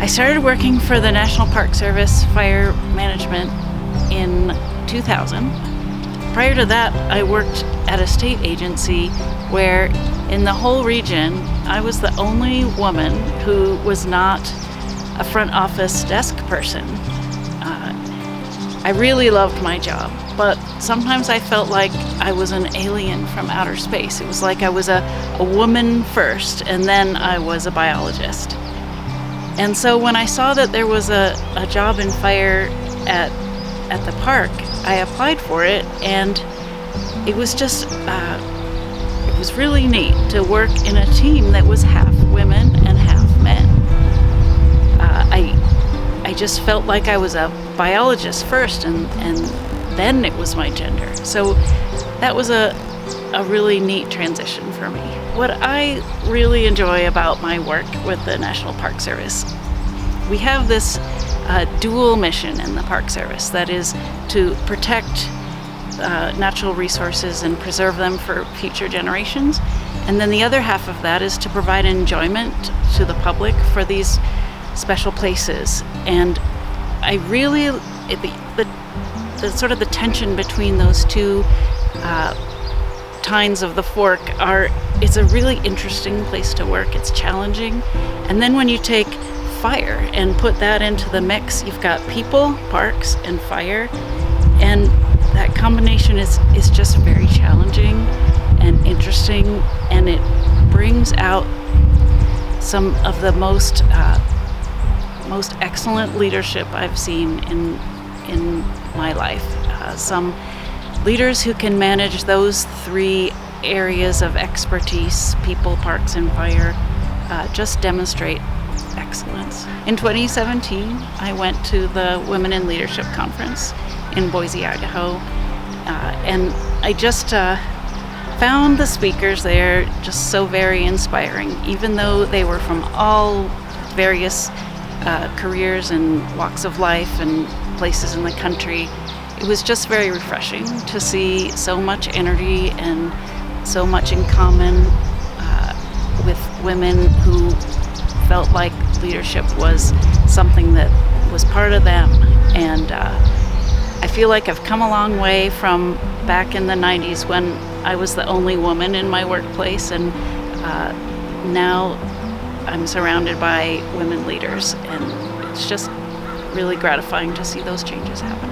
started working for the National Park Service Fire Management in 2000. Prior to that, I worked at a state agency where in the whole region, I was the only woman who was not a front office desk person. I really loved my job, but sometimes I felt like I was an alien from outer space. It was like I was a woman first, and then I was a biologist. And so when I saw that there was a job in fire at the park, I applied for it, and it was just, it was really neat to work in a team that was half women and half men. I just felt like I was a biologist first, and then it was my gender. So that was a really neat transition for me. What I really enjoy about my work with the National Park Service, we have this dual mission in the Park Service, that is to protect natural resources and preserve them for future generations. And then the other half of that is to provide enjoyment to the public for these special places. And I really, the sort of the tension between those two tines of the fork it's a really interesting place to work. It's challenging. And then when you take fire and put that into the mix, you've got people, parks, and fire. And that combination is just very challenging and interesting, and it brings out some of the most excellent leadership I've seen in my life. Some leaders who can manage those three areas of expertise, people, parks, and fire, just demonstrate excellence. In 2017, I went to the Women in Leadership Conference in Boise, Idaho, and I just found the speakers there just so very inspiring, even though they were from all various careers and walks of life and places in the country. It was just very refreshing to see so much energy and so much in common with women who felt like leadership was something that was part of them. And I feel like I've come a long way from back in the 90s when I was the only woman in my workplace, and now I'm surrounded by women leaders, and it's just really gratifying to see those changes happen.